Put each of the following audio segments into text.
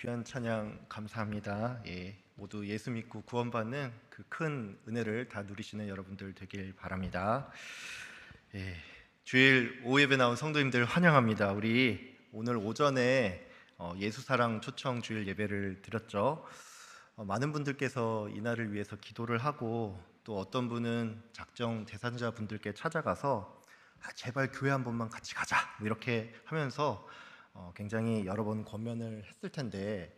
귀한 찬양 감사합니다. 모두 예수 믿고 구원받는 그 큰 은혜를 다 누리시는 여러분들 되길 바랍니다. 주일 오예배 나온 성도님들 환영합니다. 우리 오늘 오전에 예수사랑 초청 주일 예배를 드렸죠. 많은 분들께서 이날을 위해서 기도를 하고 또 어떤 분은 작정 대상자 분들께 찾아가서 제발 교회 한 번만 같이 가자 이렇게 하면서 굉장히 여러 번 권면을 했을 텐데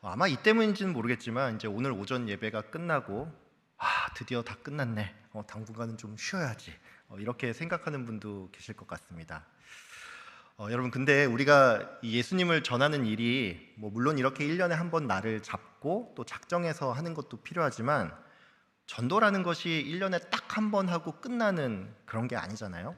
아마 이 때문인지는 모르겠지만 이제 오늘 오전 예배가 끝나고 드디어 다 끝났네, 당분간은 좀 쉬어야지, 이렇게 생각하는 분도 계실 것 같습니다. 여러분, 근데 우리가 이 예수님을 전하는 일이 물론 이렇게 1년에 한 번 날을 잡고 또 작정해서 하는 것도 필요하지만 전도라는 것이 1년에 딱 한 번 하고 끝나는 그런 게 아니잖아요.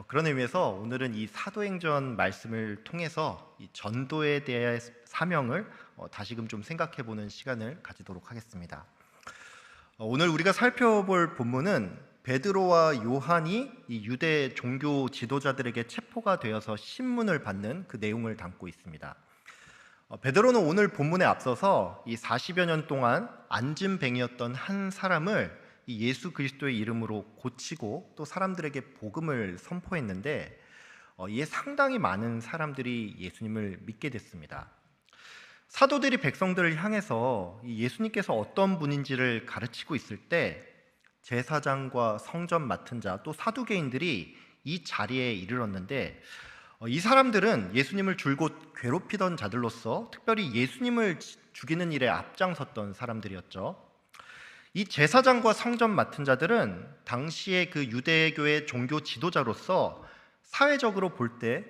그런 의미에서 오늘은 이 사도행전 말씀을 통해서 이 전도에 대한 사명을 다시금 좀 생각해보는 시간을 가지도록 하겠습니다. 오늘 우리가 살펴볼 본문은 베드로와 요한이 이 유대 종교 지도자들에게 체포가 되어서 신문을 받는 그 내용을 담고 있습니다. 베드로는 오늘 본문에 앞서서 이 40여 년 동안 앉은뱅이였던 한 사람을 이 예수 그리스도의 이름으로 고치고 또 사람들에게 복음을 선포했는데 이에 상당히 많은 사람들이 예수님을 믿게 됐습니다. 사도들이 백성들을 향해서 이 예수님께서 어떤 분인지를 가르치고 있을 때 제사장과 성전 맡은 자 또 사두개인들이 이 자리에 이르렀는데 이 사람들은 예수님을 줄곧 괴롭히던 자들로서 특별히 예수님을 죽이는 일에 앞장섰던 사람들이었죠. 이 제사장과 성전 맡은 자들은 당시의 그 유대교의 종교 지도자로서 사회적으로 볼 때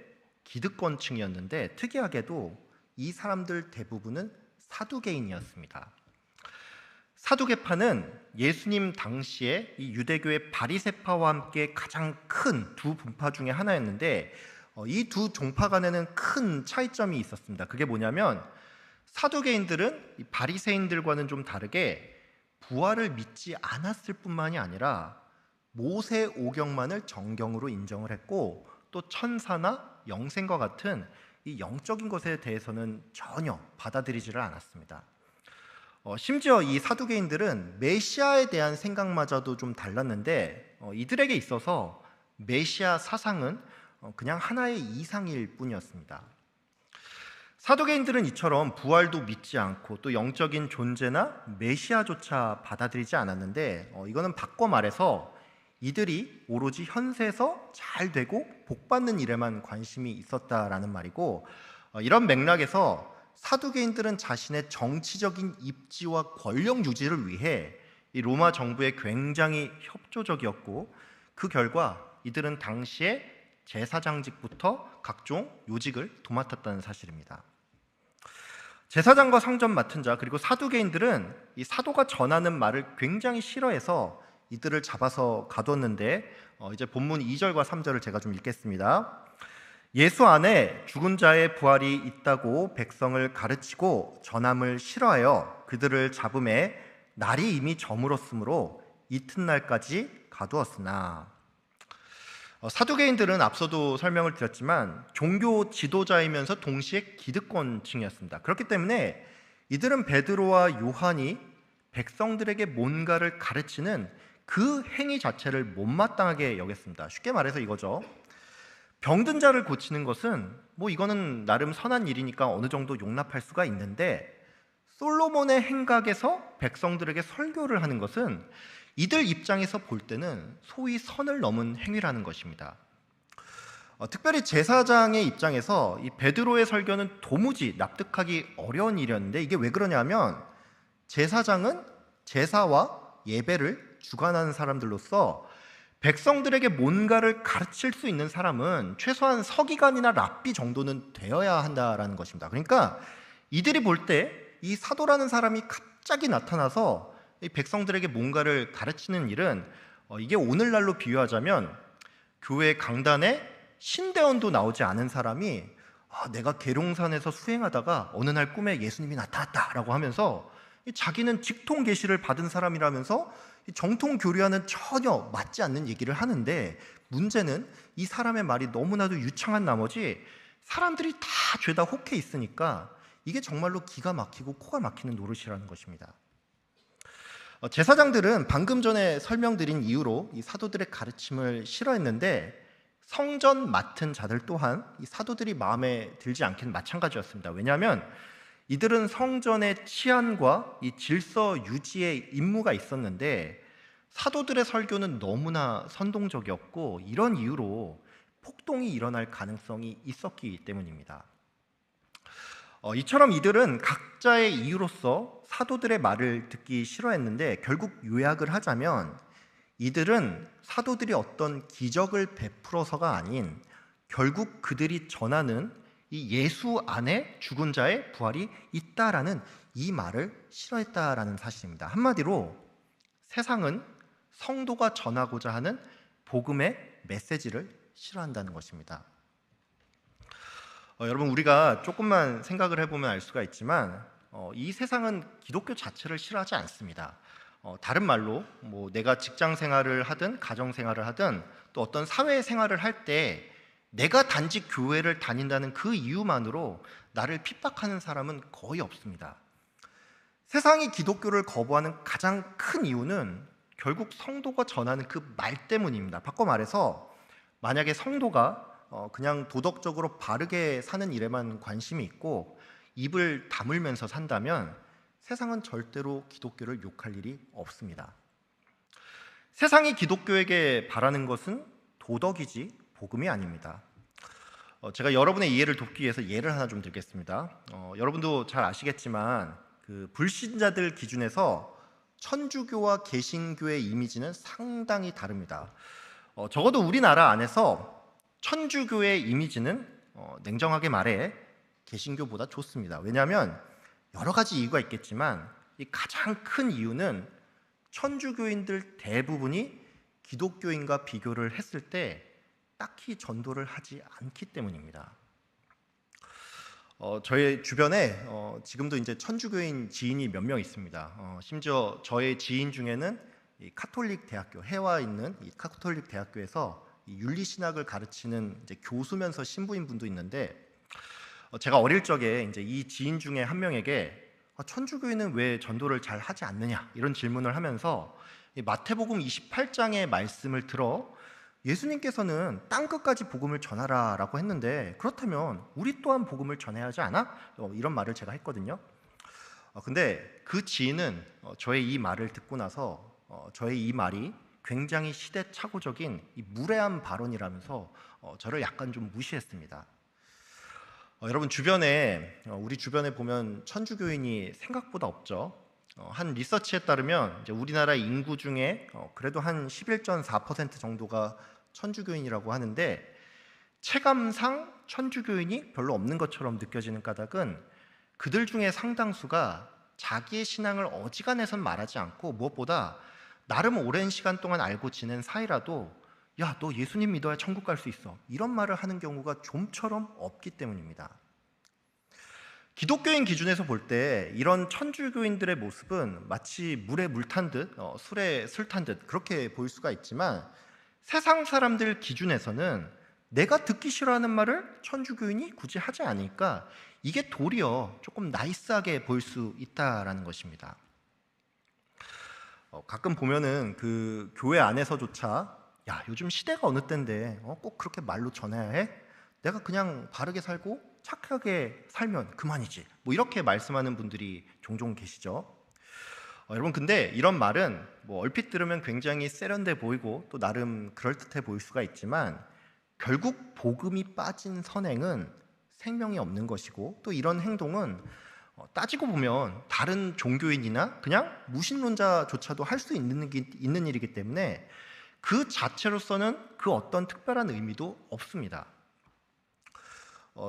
기득권층이었는데 특이하게도 이 사람들 대부분은 사두개인이었습니다. 사두개파는 예수님 당시에 이 유대교의 바리새파와 함께 가장 큰 두 분파 중에 하나였는데 이 두 종파 간에는 큰 차이점이 있었습니다. 그게 뭐냐면 사두개인들은 이 바리새인들과는 좀 다르게 부활을 믿지 않았을 뿐만이 아니라 모세 오경만을 정경으로 인정을 했고 또 천사나 영생과 같은 이 영적인 것에 대해서는 전혀 받아들이지를 않았습니다. 심지어 이 사두개인들은 메시아에 대한 생각마저도 좀 달랐는데 이들에게 있어서 메시아 사상은 그냥 하나의 이상일 뿐이었습니다. 사두개인들은 이처럼 부활도 믿지 않고 또 영적인 존재나 메시아조차 받아들이지 않았는데 이거는 바꿔 말해서 이들이 오로지 현세에서 잘 되고 복받는 일에만 관심이 있었다라는 말이고 이런 맥락에서 사두개인들은 자신의 정치적인 입지와 권력 유지를 위해 이 로마 정부에 굉장히 협조적이었고 그 결과 이들은 당시에 제사장직부터 각종 요직을 도맡았다는 사실입니다. 제사장과 성전 맡은 자 그리고 사두개인들은 이 사도가 전하는 말을 굉장히 싫어해서 이들을 잡아서 가두었는데 이제 본문 2절과 3절을 제가 좀 읽겠습니다. 예수 안에 죽은 자의 부활이 있다고 백성을 가르치고 전함을 싫어하여 그들을 잡음에 날이 이미 저물었으므로 이튿날까지 가두었으나 사두개인들은 앞서도 설명을 드렸지만 종교 지도자이면서 동시에 기득권층이었습니다. 그렇기 때문에 이들은 베드로와 요한이 백성들에게 뭔가를 가르치는 그 행위 자체를 못마땅하게 여겼습니다. 쉽게 말해서 이거죠. 병든 자를 고치는 것은 이거는 나름 선한 일이니까 어느 정도 용납할 수가 있는데 솔로몬의 행각에서 백성들에게 설교를 하는 것은 이들 입장에서 볼 때는 소위 선을 넘은 행위라는 것입니다. 특별히 제사장의 입장에서 이 베드로의 설교는 도무지 납득하기 어려운 일이었는데 이게 왜 그러냐면 제사장은 제사와 예배를 주관하는 사람들로서 백성들에게 뭔가를 가르칠 수 있는 사람은 최소한 서기관이나 랍비 정도는 되어야 한다라는 것입니다. 그러니까 이들이 볼 때 이 사도라는 사람이 갑자기 나타나서 이 백성들에게 뭔가를 가르치는 일은 이게 오늘날로 비유하자면 교회 강단에 신대원도 나오지 않은 사람이 내가 계룡산에서 수행하다가 어느 날 꿈에 예수님이 나타났다라고 하면서 자기는 직통 계시를 받은 사람이라면서 정통 교리와는 전혀 맞지 않는 얘기를 하는데 문제는 이 사람의 말이 너무나도 유창한 나머지 사람들이 다 죄다 혹해 있으니까 이게 정말로 기가 막히고 코가 막히는 노릇이라는 것입니다. 제사장들은 방금 전에 설명드린 이유로 이 사도들의 가르침을 싫어했는데 성전 맡은 자들 또한 이 사도들이 마음에 들지 않기는 마찬가지였습니다. 왜냐하면 이들은 성전의 치안과 이 질서 유지의 임무가 있었는데 사도들의 설교는 너무나 선동적이었고 이런 이유로 폭동이 일어날 가능성이 있었기 때문입니다. 이처럼 이들은 각자의 이유로서 사도들의 말을 듣기 싫어했는데 결국 요약을 하자면 이들은 사도들이 어떤 기적을 베풀어서가 아닌 결국 그들이 전하는 이 예수 안에 죽은 자의 부활이 있다라는 이 말을 싫어했다라는 사실입니다. 한마디로 세상은 성도가 전하고자 하는 복음의 메시지를 싫어한다는 것입니다. 여러분, 우리가 조금만 생각을 해보면 알 수가 있지만 이 세상은 기독교 자체를 싫어하지 않습니다. 다른 말로 내가 직장 생활을 하든 가정 생활을 하든 또 어떤 사회 생활을 할 때 내가 단지 교회를 다닌다는 그 이유만으로 나를 핍박하는 사람은 거의 없습니다. 세상이 기독교를 거부하는 가장 큰 이유는 결국 성도가 전하는 그 말 때문입니다. 바꿔 말해서 만약에 성도가 그냥 도덕적으로 바르게 사는 일에만 관심이 있고 입을 다물면서 산다면 세상은 절대로 기독교를 욕할 일이 없습니다. 세상이 기독교에게 바라는 것은 도덕이지 복음이 아닙니다. 제가 여러분의 이해를 돕기 위해서 예를 하나 좀 들겠습니다. 여러분도 잘 아시겠지만 그 불신자들 기준에서 천주교와 개신교의 이미지는 상당히 다릅니다. 적어도 우리나라 안에서 천주교의 이미지는 냉정하게 말해 개신교보다 좋습니다. 왜냐하면 여러 가지 이유가 있겠지만 이 가장 큰 이유는 천주교인들 대부분이 기독교인과 비교를 했을 때 딱히 전도를 하지 않기 때문입니다. 저의 주변에 지금도 이제 천주교인 지인이 몇 명 있습니다. 심지어 저의 지인 중에는 이 카톨릭 대학교, 해와 있는 이 카톨릭 대학교에서 이 윤리신학을 가르치는 이제 교수면서 신부인 분도 있는데 제가 어릴 적에 이제 이 지인 중에 한 명에게 천주교인은 왜 전도를 잘 하지 않느냐 이런 질문을 하면서 이 마태복음 28장의 말씀을 들어 예수님께서는 땅끝까지 복음을 전하라라고 했는데 그렇다면 우리 또한 복음을 전해야 하지 않아? 이런 말을 제가 했거든요. 근데 그 지인은 저의 이 말을 듣고 나서 저의 이 말이 굉장히 시대착오적인 이 무례한 발언이라면서 저를 약간 좀 무시했습니다. 여러분 우리 주변에 보면 천주교인이 생각보다 없죠. 한 리서치에 따르면 이제 우리나라 인구 중에 그래도 한 11.4% 정도가 천주교인이라고 하는데 체감상 천주교인이 별로 없는 것처럼 느껴지는 까닭은 그들 중에 상당수가 자기의 신앙을 어지간해선 말하지 않고 무엇보다 나름 오랜 시간 동안 알고 지낸 사이라도 야, 너 예수님 믿어야 천국 갈 수 있어 이런 말을 하는 경우가 좀처럼 없기 때문입니다. 기독교인 기준에서 볼 때 이런 천주교인들의 모습은 마치 물에 물 탄 듯 술에 술 탄 듯 그렇게 보일 수가 있지만 세상 사람들 기준에서는 내가 듣기 싫어하는 말을 천주교인이 굳이 하지 않으니까 이게 도리어 조금 나이스하게 보일 수 있다라는 것입니다. 가끔 보면은 그 교회 안에서조차 야, 요즘 시대가 어느 때인데 꼭 그렇게 말로 전해야 해? 내가 그냥 바르게 살고 착하게 살면 그만이지 이렇게 말씀하는 분들이 종종 계시죠. 여러분 근데 이런 말은 얼핏 들으면 굉장히 세련돼 보이고 또 나름 그럴듯해 보일 수가 있지만 결국 복음이 빠진 선행은 생명이 없는 것이고 또 이런 행동은 따지고 보면 다른 종교인이나 그냥 무신론자조차도 할 수 있는 일이기 때문에 그 자체로서는 그 어떤 특별한 의미도 없습니다.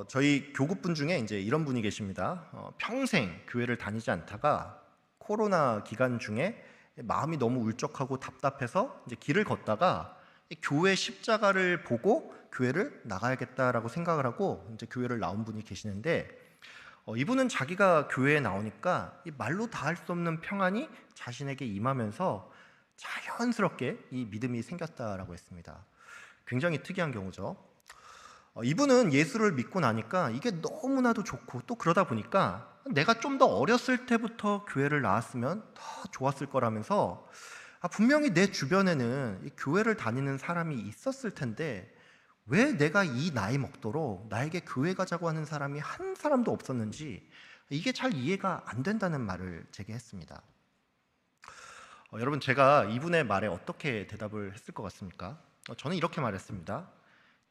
저희 교구분 중에 이제 이런 분이 계십니다. 평생 교회를 다니지 않다가 코로나 기간 중에 마음이 너무 울적하고 답답해서 이제 길을 걷다가 교회 십자가를 보고 교회를 나가야겠다라고 생각을 하고 이제 교회를 나온 분이 계시는데 이분은 자기가 교회에 나오니까 이 말로 다할 수 없는 평안이 자신에게 임하면서 자연스럽게 이 믿음이 생겼다라고 했습니다. 굉장히 특이한 경우죠. 이분은 예수를 믿고 나니까 이게 너무나도 좋고 또 그러다 보니까 내가 좀 더 어렸을 때부터 교회를 나왔으면 더 좋았을 거라면서 분명히 내 주변에는 이 교회를 다니는 사람이 있었을 텐데 왜 내가 이 나이 먹도록 나에게 교회 가자고 하는 사람이 한 사람도 없었는지 이게 잘 이해가 안 된다는 말을 제게 했습니다. 여러분, 제가 이분의 말에 어떻게 대답을 했을 것 같습니까? 저는 이렇게 말했습니다.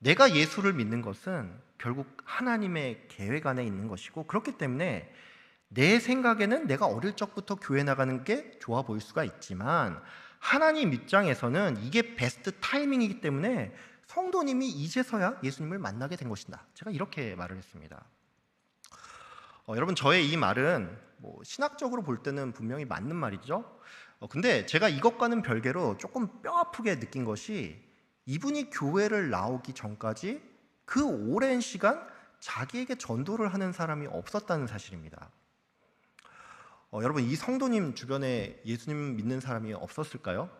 내가 예수를 믿는 것은 결국 하나님의 계획 안에 있는 것이고, 그렇기 때문에 내 생각에는 내가 어릴 적부터 교회 나가는 게 좋아 보일 수가 있지만 하나님 입장에서는 이게 베스트 타이밍이기 때문에 성도님이 이제서야 예수님을 만나게 된 것이다. 제가 이렇게 말을 했습니다. 여러분, 저의 이 말은 신학적으로 볼 때는 분명히 맞는 말이죠. 근데 제가 이것과는 별개로 조금 뼈아프게 느낀 것이 이분이 교회를 나오기 전까지 그 오랜 시간 자기에게 전도를 하는 사람이 없었다는 사실입니다. 여러분, 이 성도님 주변에 예수님 믿는 사람이 없었을까요?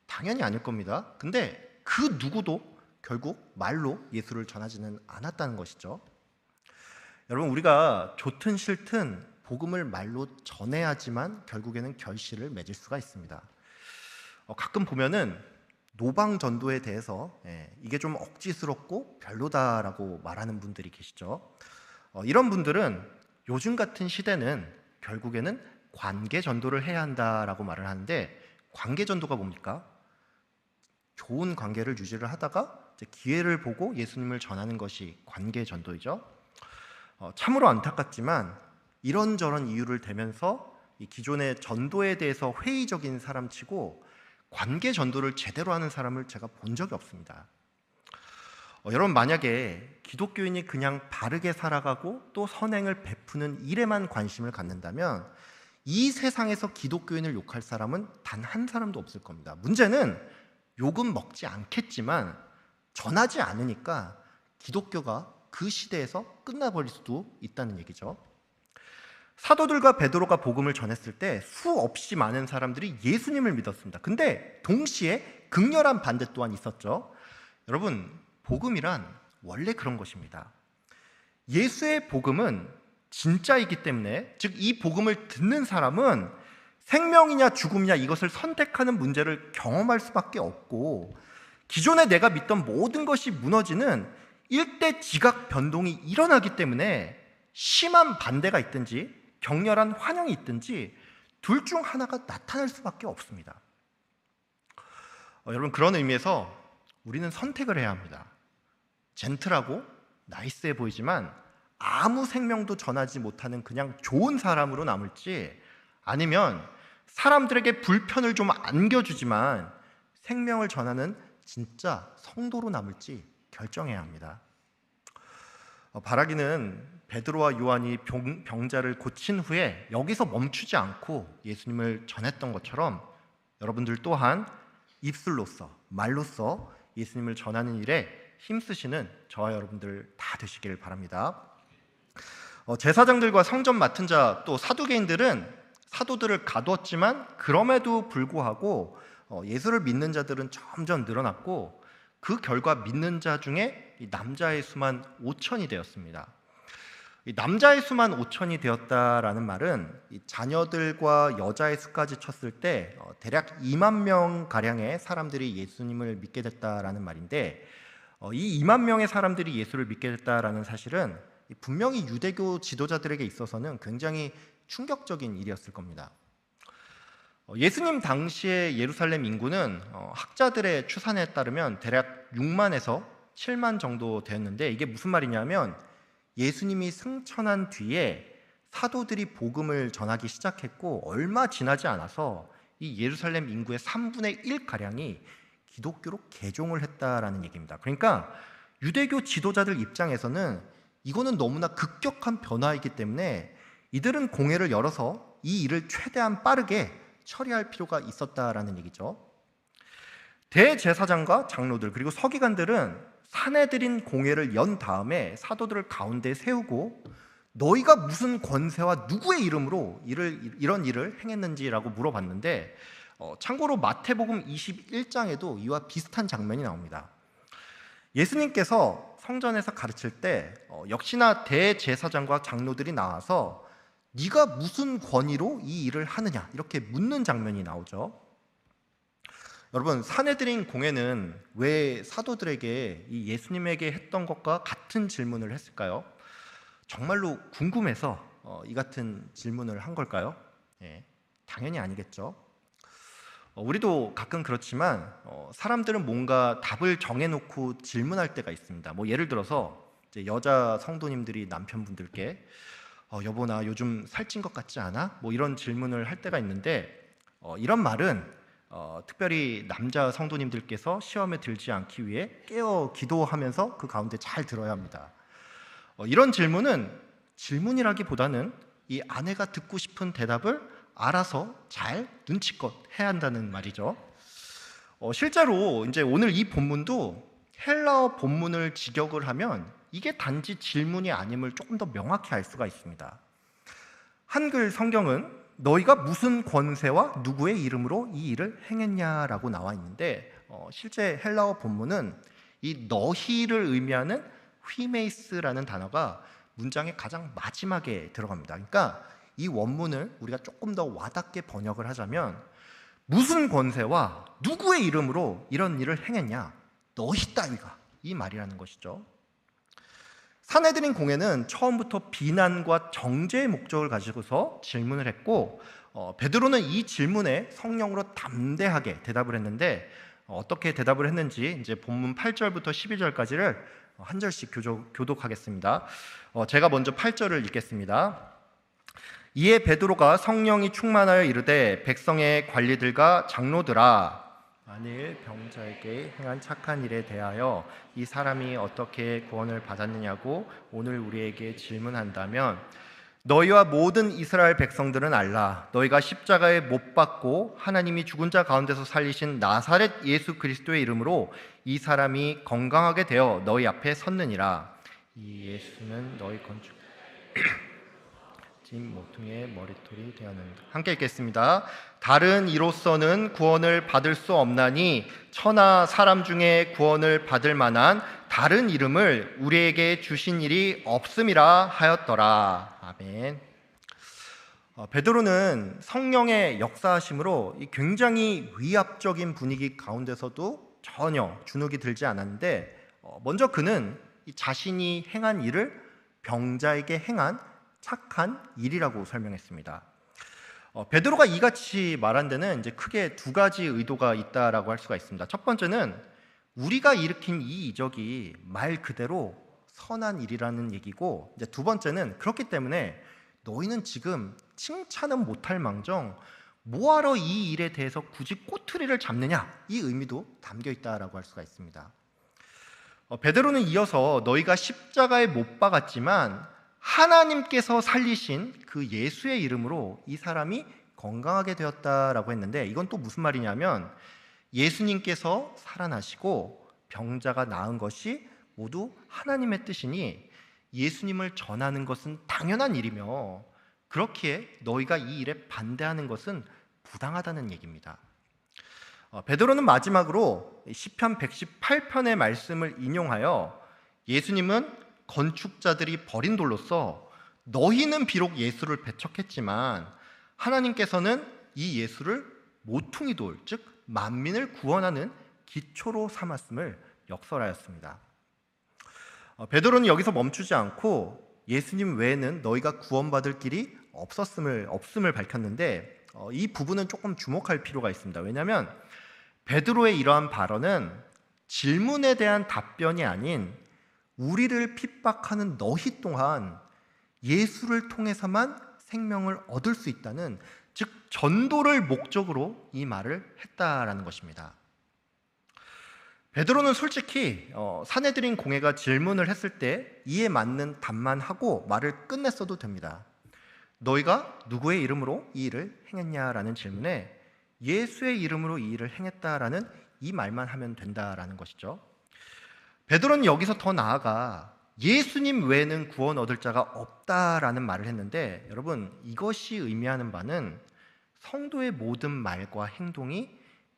당연히 아닐 겁니다. 근데 그 누구도 결국 말로 예수를 전하지는 않았다는 것이죠. 여러분, 우리가 좋든 싫든 복음을 말로 전해야지만 결국에는 결실을 맺을 수가 있습니다. 가끔 보면은 노방 전도에 대해서 이게 좀 억지스럽고 별로다라고 말하는 분들이 계시죠. 이런 분들은 요즘 같은 시대는 결국에는 관계 전도를 해야 한다라고 말을 하는데, 관계 전도가 뭡니까? 좋은 관계를 유지를 하다가 이제 기회를 보고 예수님을 전하는 것이 관계 전도이죠. 참으로 안타깝지만 이런저런 이유를 대면서 이 기존의 전도에 대해서 회의적인 사람치고 관계 전도를 제대로 하는 사람을 제가 본 적이 없습니다. 여러분, 만약에 기독교인이 그냥 바르게 살아가고 또 선행을 베푸는 일에만 관심을 갖는다면 이 세상에서 기독교인을 욕할 사람은 단 한 사람도 없을 겁니다. 문제는 욕은 먹지 않겠지만 전하지 않으니까 기독교가 그 시대에서 끝나버릴 수도 있다는 얘기죠. 사도들과 베드로가 복음을 전했을 때 수없이 많은 사람들이 예수님을 믿었습니다. 근데 동시에 극렬한 반대 또한 있었죠. 여러분, 복음이란 원래 그런 것입니다. 예수의 복음은 진짜이기 때문에, 즉 이 복음을 듣는 사람은 생명이냐 죽음이냐 이것을 선택하는 문제를 경험할 수밖에 없고, 기존에 내가 믿던 모든 것이 무너지는 일대 지각 변동이 일어나기 때문에 심한 반대가 있든지 격렬한 환영이 있든지 둘 중 하나가 나타날 수밖에 없습니다. 여러분, 그런 의미에서 우리는 선택을 해야 합니다. 젠틀하고 나이스해 보이지만 아무 생명도 전하지 못하는 그냥 좋은 사람으로 남을지, 아니면 사람들에게 불편을 좀 안겨주지만 생명을 전하는 진짜 성도로 남을지 결정해야 합니다. 바라기는 베드로와 요한이 병자를 고친 후에 여기서 멈추지 않고 예수님을 전했던 것처럼 여러분들 또한 입술로서, 말로서 예수님을 전하는 일에 힘쓰시는 저와 여러분들 다 되시길 바랍니다. 제사장들과 성전 맡은 자 또 사두개인들은 사도들을 가두었지만 그럼에도 불구하고 예수를 믿는 자들은 점점 늘어났고, 그 결과 믿는 자 중에 남자의 수만 5천이 되었습니다. 남자의 수만 5천이 되었다라는 말은 자녀들과 여자의 수까지 쳤을 때 대략 2만 명 가량의 사람들이 예수님을 믿게 됐다라는 말인데, 이 2만 명의 사람들이 예수를 믿게 됐다라는 사실은 분명히 유대교 지도자들에게 있어서는 굉장히 충격적인 일이었을 겁니다. 예수님 당시의 예루살렘 인구는 학자들의 추산에 따르면 대략 6만에서 7만 정도 되었는데, 이게 무슨 말이냐면 예수님이 승천한 뒤에 사도들이 복음을 전하기 시작했고 얼마 지나지 않아서 이 예루살렘 인구의 3분의 1가량이 기독교로 개종을 했다라는 얘기입니다. 그러니까 유대교 지도자들 입장에서는 이거는 너무나 급격한 변화이기 때문에 이들은 공회를 열어서 이 일을 최대한 빠르게 처리할 필요가 있었다라는 얘기죠. 대제사장과 장로들 그리고 서기관들은 사내들인 공회를 연 다음에 사도들을 가운데 세우고 너희가 무슨 권세와 누구의 이름으로 이런 일을 행했는지라고 예수님께서 성전에서 가르칠 때 역시나 대제사장과 장로들이 나와서 네가 무슨 권위로 이 일을 하느냐 이렇게 묻는 장면이 나오죠. 여러분, 산헤드린 공회는 왜 사도들에게 이 예수님에게 했던 것과 같은 질문을 했을까요? 정말로 궁금해서 이 같은 질문을 한 걸까요? 예, 당연히 아니겠죠. 우리도 가끔 그렇지만 사람들은 뭔가 답을 정해놓고 질문할 때가 있습니다. 뭐 예를 들어서 이제 여자 성도님들이 남편분들께 여보 나 요즘 살찐 것 같지 않아? 뭐 이런 질문을 할 때가 있는데 이런 말은 특별히 남자 성도님들께서 시험에 들지 않기 위해 깨어 기도하면서 그 가운데 잘 들어야 합니다. 이런 질문은 질문이라기보다는 이 아내가 듣고 싶은 대답을 알아서 잘 눈치껏 해야 한다는 말이죠. 실제로 이제 오늘 이 본문도 헬라어 본문을 직역을 하면 이게 단지 질문이 아님을 조금 더 명확히 알 수가 있습니다. 한글 성경은 너희가 무슨 권세와 누구의 이름으로 이 일을 행했냐라고 나와 있는데 실제 헬라어 본문은 이 너희를 의미하는 휘메이스라는 단어가 문장의 가장 마지막에 들어갑니다. 그러니까 이 원문을 우리가 조금 더 와닿게 번역을 하자면 무슨 권세와 누구의 이름으로 이런 일을 행했냐? 너희 따위가, 이 말이라는 것이죠. 산헤드린 공회는 처음부터 비난과 정죄의 목적을 가지고서 질문을 했고 베드로는 이 질문에 성령으로 담대하게 대답을 했는데 어떻게 대답을 했는지 이제 본문 8절부터 12절까지를 한 절씩 교독하겠습니다. 제가 먼저 8절을 읽겠습니다. 이에 베드로가 성령이 충만하여 이르되 백성의 관리들과 장로들아 만일 병자에게 행한 착한 일에 대하여 이 사람이 어떻게 구원을 받았느냐고 오늘 우리에게 질문한다면 너희와 모든 이스라엘 백성들은 알라. 너희가 십자가에 못 박고 하나님이 죽은 자 가운데서 살리신 나사렛 예수 그리스도의 이름으로 이 사람이 건강하게 되어 너희 앞에 섰느니라. 이 예수는 너희 건축 진 모퉁이의 머리털이 되었는다. 함께 읽겠습니다. 다른 이로서는 구원을 받을 수 없나니 천하 사람 중에 구원을 받을 만한 다른 이름을 우리에게 주신 일이 없음이라 하였더라. 아멘. 베드로는 성령의 역사하심으로 굉장히 위압적인 분위기 가운데서도 전혀 주눅이 들지 않았는데 먼저 그는 자신이 행한 일을 병자에게 행한 착한 일이라고 설명했습니다. 베드로가 이같이 말한 데는 이제 크게 두 가지 의도가 있다라고 할 수가 있습니다. 첫 번째는 우리가 일으킨 이 이적이 말 그대로 선한 일이라는 얘기고, 이제 두 번째는 그렇기 때문에 너희는 지금 칭찬은 못할 망정 뭐하러 이 일에 대해서 굳이 꼬투리를 잡느냐, 이 의미도 담겨 있다라고 할 수가 있습니다. 베드로는 이어서 너희가 십자가에 못 박았지만 하나님께서 살리신 그 예수의 이름으로 이 사람이 건강하게 되었다라고 했는데 이건 또 무슨 말이냐면 예수님께서 살아나시고 병자가 나은 것이 모두 하나님의 뜻이니 예수님을 전하는 것은 당연한 일이며 그렇기에 너희가 이 일에 반대하는 것은 부당하다는 얘기입니다. 베드로는 마지막으로 시편 118편의 말씀을 인용하여 예수님은 건축자들이 버린 돌로서 너희는 비록 예수를 배척했지만 하나님께서는 이 예수를 모퉁이 돌, 즉 만민을 구원하는 기초로 삼았음을 역설하였습니다. 베드로는 여기서 멈추지 않고 예수님 외에는 너희가 구원받을 길이 없음을 밝혔는데 이 부분은 조금 주목할 필요가 있습니다. 왜냐하면 베드로의 이러한 발언은 질문에 대한 답변이 아닌 우리를 핍박하는 너희 또한 예수를 통해서만 생명을 얻을 수 있다는, 즉 전도를 목적으로 이 말을 했다라는 것입니다. 베드로는 솔직히 산헤드린 공회가 질문을 했을 때 이에 맞는 답만 하고 말을 끝냈어도 됩니다. 너희가 누구의 이름으로 이 일을 행했냐라는 질문에 예수의 이름으로 이 일을 행했다라는 이 말만 하면 된다라는 것이죠. 베드로는 여기서 더 나아가 예수님 외에는 구원 얻을 자가 없다라는 말을 했는데 여러분, 이것이 의미하는 바는 성도의 모든 말과 행동이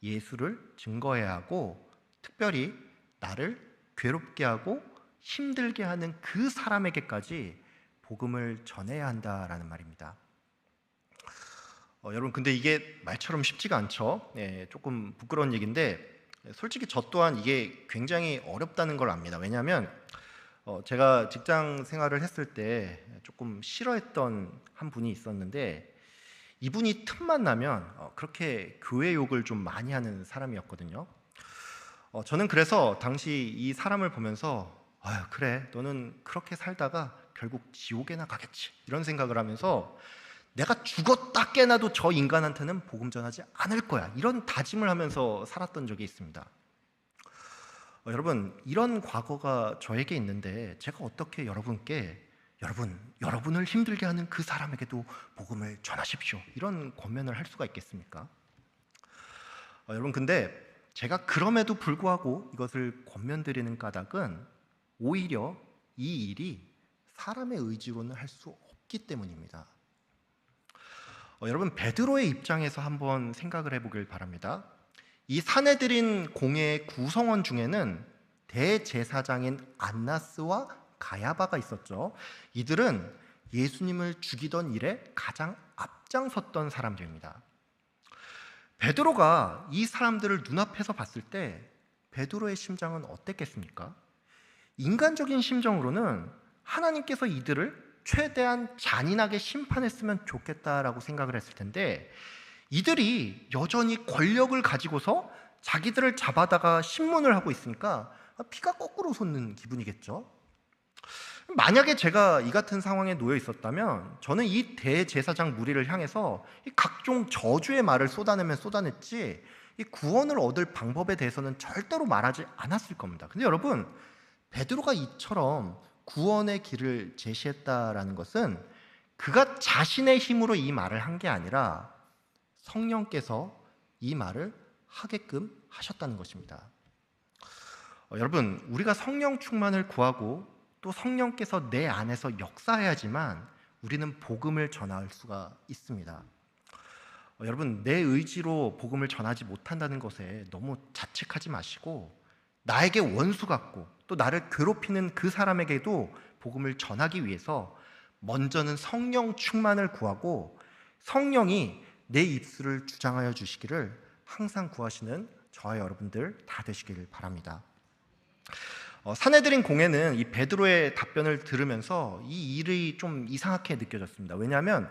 예수를 증거해야 하고 특별히 나를 괴롭게 하고 힘들게 하는 그 사람에게까지 복음을 전해야 한다라는 말입니다. 여러분, 근데 이게 말처럼 쉽지가 않죠. 조금 부끄러운 얘기인데 솔직히 저 또한 이게 굉장히 어렵다는 걸 압니다. 왜냐하면 제가 직장 생활을 했을 때 조금 싫어했던 한 분이 있었는데, 이분이 틈만 나면 그렇게 교회 욕을 좀 많이 하는 사람이었거든요. 저는 그래서 당시 이 사람을 보면서 아유, 그래, 너는 그렇게 살다가 결국 지옥에나 가겠지, 이런 생각을 하면서 내가 죽었다 깨나도 저 인간한테는 복음 전하지 않을 거야, 이런 다짐을 하면서 살았던 적이 있습니다. 여러분, 이런 과거가 저에게 있는데 제가 어떻게 여러분께 여러분을 힘들게 하는 그 사람에게도 복음을 전하십시오, 이런 권면을 할 수가 있겠습니까? 여러분, 근데 제가 그럼에도 불구하고 이것을 권면드리는 까닭은 오히려 이 일이 사람의 의지로는 할 수 없기 때문입니다. 여러분, 베드로의 입장에서 한번 생각을 해보길 바랍니다. 이 사내들인 공회의 구성원 중에는 대제사장인 안나스와 가야바가 있었죠. 이들은 예수님을 죽이던 일에 가장 앞장섰던 사람들입니다. 베드로가 이 사람들을 눈앞에서 봤을 때 베드로의 심장은 어땠겠습니까? 인간적인 심정으로는 하나님께서 이들을 최대한 잔인하게 심판했으면 좋겠다라고 생각을 했을 텐데, 이들이 여전히 권력을 가지고서 자기들을 잡아다가 신문을 하고 있으니까 피가 거꾸로 솟는 기분이겠죠. 만약에 제가 이 같은 상황에 놓여 있었다면 저는 이 대제사장 무리를 향해서 이 각종 저주의 말을 쏟아냈지, 이 구원을 얻을 방법에 대해서는 절대로 말하지 않았을 겁니다. 근데 여러분, 베드로가 이처럼 구원의 길을 제시했다라는 것은 그가 자신의 힘으로 이 말을 한 게 아니라 성령께서 이 말을 하게끔 하셨다는 것입니다. 여러분, 우리가 성령 충만을 구하고 또 성령께서 내 안에서 역사해야지만 우리는 복음을 전할 수가 있습니다. 여러분, 내 의지로 복음을 전하지 못한다는 것에 너무 자책하지 마시고, 나에게 원수 같고 또 나를 괴롭히는 그 사람에게도 복음을 전하기 위해서 먼저는 성령 충만을 구하고 성령이 내 입술을 주장하여 주시기를 항상 구하시는 저와 여러분들 다 되시길 바랍니다. 사내들인 공회는 이 베드로의 답변을 들으면서 이 일이 좀 이상하게 느껴졌습니다. 왜냐하면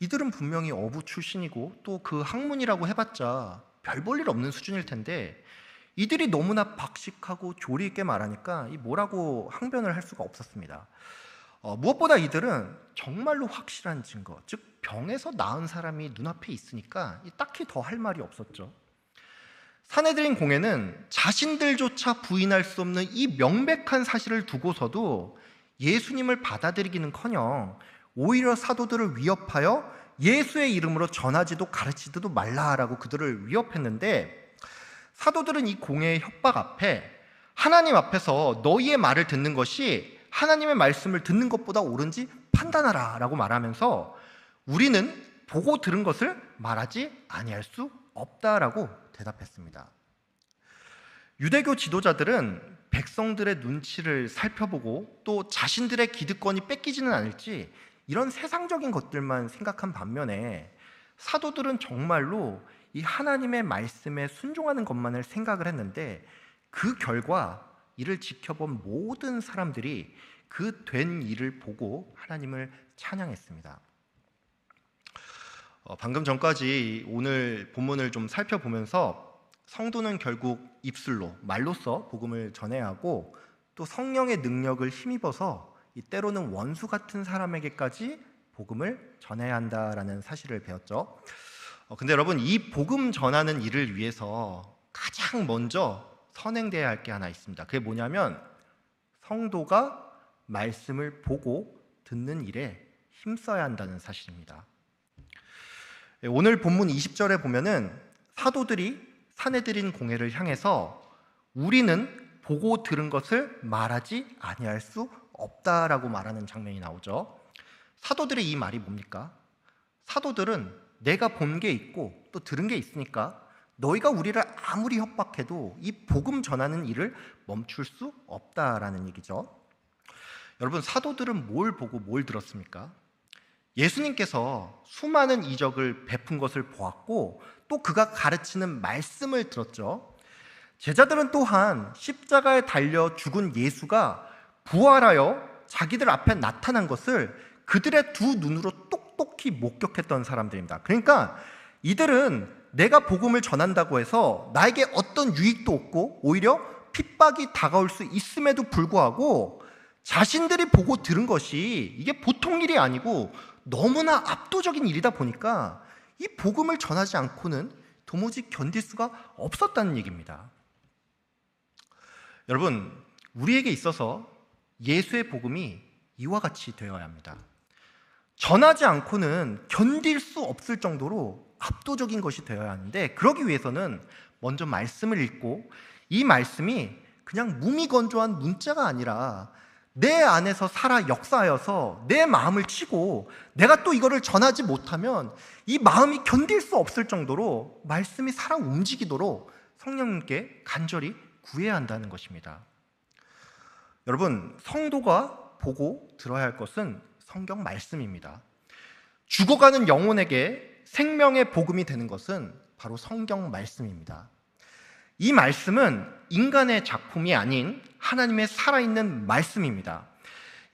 이들은 분명히 어부 출신이고 또 그 학문이라고 해봤자 별 볼 일 없는 수준일 텐데, 이들이 너무나 박식하고 조리 있게 말하니까 이 뭐라고 항변을 할 수가 없었습니다. 무엇보다 이들은 정말로 확실한 증거, 즉 병에서 나은 사람이 눈앞에 있으니까 딱히 더 할 말이 없었죠. 사내들인 공회는 자신들조차 부인할 수 없는 이 명백한 사실을 두고서도 예수님을 받아들이기는커녕 오히려 사도들을 위협하여 예수의 이름으로 전하지도 가르치지도 말라라고 그들을 위협했는데, 사도들은 이 공회의 협박 앞에 하나님 앞에서 너희의 말을 듣는 것이 하나님의 말씀을 듣는 것보다 옳은지 판단하라 라고 말하면서 우리는 보고 들은 것을 말하지 아니할 수 없다라고 대답했습니다. 유대교 지도자들은 백성들의 눈치를 살펴보고 또 자신들의 기득권이 뺏기지는 않을지 이런 세상적인 것들만 생각한 반면에, 사도들은 정말로 이 하나님의 말씀에 순종하는 것만을 생각을 했는데, 그 결과 이를 지켜본 모든 사람들이 그 된 일을 보고 하나님을 찬양했습니다. 방금 전까지 오늘 본문을 좀 살펴보면서 성도는 결국 입술로, 말로써 복음을 전해야 하고 또 성령의 능력을 힘입어서 때로는 원수 같은 사람에게까지 복음을 전해야 한다라는 사실을 배웠죠. 근데 여러분, 이 복음 전하는 일을 위해서 가장 먼저 선행돼야 할 게 하나 있습니다. 그게 뭐냐면 성도가 말씀을 보고 듣는 일에 힘써야 한다는 사실입니다. 오늘 본문 20절에 보면은 사도들이 사내들인 공회를 향해서 우리는 보고 들은 것을 말하지 아니할 수 없다라고 말하는 장면이 나오죠. 사도들의 이 말이 뭡니까? 사도들은 내가 본 게 있고 또 들은 게 있으니까 너희가 우리를 아무리 협박해도 이 복음 전하는 일을 멈출 수 없다라는 얘기죠. 여러분, 사도들은 뭘 보고 뭘 들었습니까? 예수님께서 수많은 이적을 베푼 것을 보았고 또 그가 가르치는 말씀을 들었죠. 제자들은 또한 십자가에 달려 죽은 예수가 부활하여 자기들 앞에 나타난 것을 그들의 두 눈으로 똑똑히 목격했던 사람들입니다. 그러니까 이들은 내가 복음을 전한다고 해서 나에게 어떤 유익도 없고 오히려 핍박이 다가올 수 있음에도 불구하고 자신들이 보고 들은 것이 이게 보통 일이 아니고 너무나 압도적인 일이다 보니까 이 복음을 전하지 않고는 도무지 견딜 수가 없었다는 얘기입니다. 여러분, 우리에게 있어서 예수의 복음이 이와 같이 되어야 합니다. 전하지 않고는 견딜 수 없을 정도로 압도적인 것이 되어야 하는데, 그러기 위해서는 먼저 말씀을 읽고 이 말씀이 그냥 무미건조한 문자가 아니라 내 안에서 살아 역사하여서 내 마음을 치고 내가 또 이거를 전하지 못하면 이 마음이 견딜 수 없을 정도로 말씀이 살아 움직이도록 성령님께 간절히 구해야 한다는 것입니다. 여러분, 성도가 보고 들어야 할 것은 성경 말씀입니다. 죽어가는 영혼에게 생명의 복음이 되는 것은 바로 성경 말씀입니다. 이 말씀은 인간의 작품이 아닌 하나님의 살아있는 말씀입니다.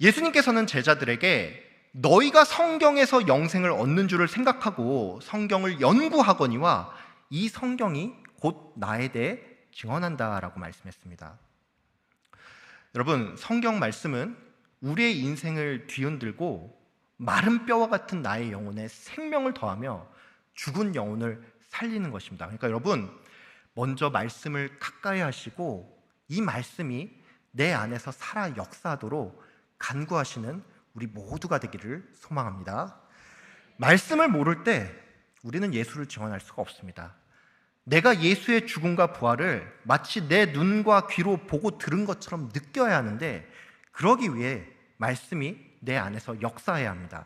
예수님께서는 제자들에게 너희가 성경에서 영생을 얻는 줄을 생각하고 성경을 연구하거니와 이 성경이 곧 나에 대해 증언한다라고 말씀했습니다. 여러분, 성경 말씀은 우리의 인생을 뒤흔들고 마른 뼈와 같은 나의 영혼에 생명을 더하며 죽은 영혼을 살리는 것입니다. 그러니까 여러분, 먼저 말씀을 가까이 하시고 이 말씀이 내 안에서 살아 역사하도록 간구하시는 우리 모두가 되기를 소망합니다. 말씀을 모를 때 우리는 예수를 증언할 수가 없습니다. 내가 예수의 죽음과 부활을 마치 내 눈과 귀로 보고 들은 것처럼 느껴야 하는데, 그러기 위해 말씀이 내 안에서 역사해야 합니다.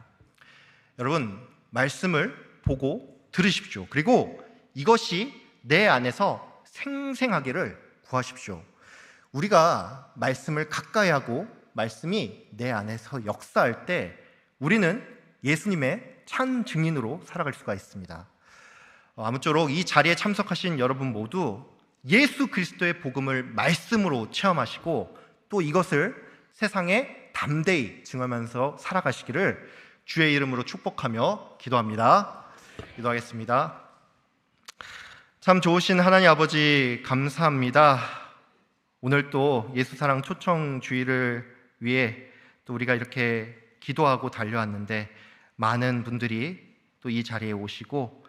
여러분, 말씀을 보고 들으십시오. 그리고 이것이 내 안에서 생생하기를 구하십시오. 우리가 말씀을 가까이 하고 말씀이 내 안에서 역사할 때 우리는 예수님의 찬 증인으로 살아갈 수가 있습니다. 아무쪼록 이 자리에 참석하신 여러분 모두 예수 그리스도의 복음을 말씀으로 체험하시고 또 이것을 세상에 담대히 증하면서 살아가시기를 주의 이름으로 축복하며 기도합니다. 기도하겠습니다. 참 좋으신 하나님 아버지, 감사합니다. 오늘 또 예수사랑 초청 주일을 위해 또 우리가 이렇게 기도하고 달려왔는데 많은 분들이 또 이 자리에 오시고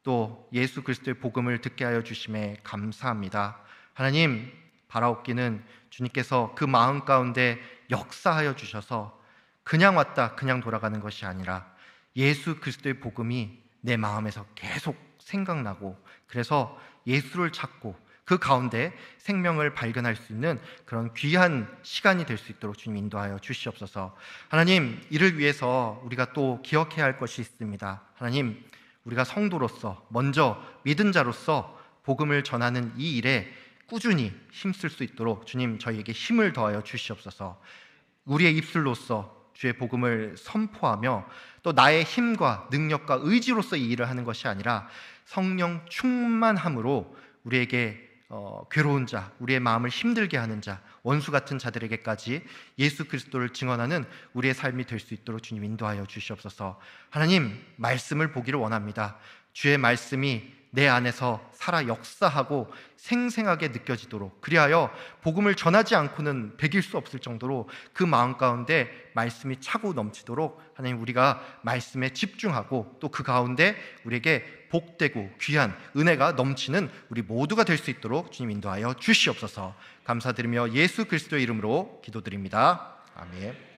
또 예수 그리스도의 복음을 듣게 하여 주심에 감사합니다. 하나님, 바라옵기는 주님께서 그 마음 가운데 역사하여 주셔서 그냥 왔다 그냥 돌아가는 것이 아니라 예수 그리스도의 복음이 내 마음에서 계속 생각나고 그래서 예수를 찾고 그 가운데 생명을 발견할 수 있는 그런 귀한 시간이 될 수 있도록 주님 인도하여 주시옵소서. 하나님, 이를 위해서 우리가 또 기억해야 할 것이 있습니다. 하나님, 우리가 성도로서 먼저 믿은 자로서 복음을 전하는 이 일에 꾸준히 힘쓸 수 있도록 주님 저희에게 힘을 더하여 주시옵소서. 우리의 입술로서 주의 복음을 선포하며 또 나의 힘과 능력과 의지로서 이 일을 하는 것이 아니라 성령 충만함으로 우리에게 괴로운 자, 우리의 마음을 힘들게 하는 자, 원수 같은 자들에게까지 예수 그리스도를 증언하는 우리의 삶이 될 수 있도록 주님 인도하여 주시옵소서. 하나님, 말씀을 보기를 원합니다. 주의 말씀이 내 안에서 살아 역사하고 생생하게 느껴지도록, 그리하여 복음을 전하지 않고는 배길 수 없을 정도로 그 마음 가운데 말씀이 차고 넘치도록 하나님, 우리가 말씀에 집중하고 또 그 가운데 우리에게 복되고 귀한 은혜가 넘치는 우리 모두가 될 수 있도록 주님 인도하여 주시옵소서. 감사드리며 예수 그리스도의 이름으로 기도드립니다. 아멘.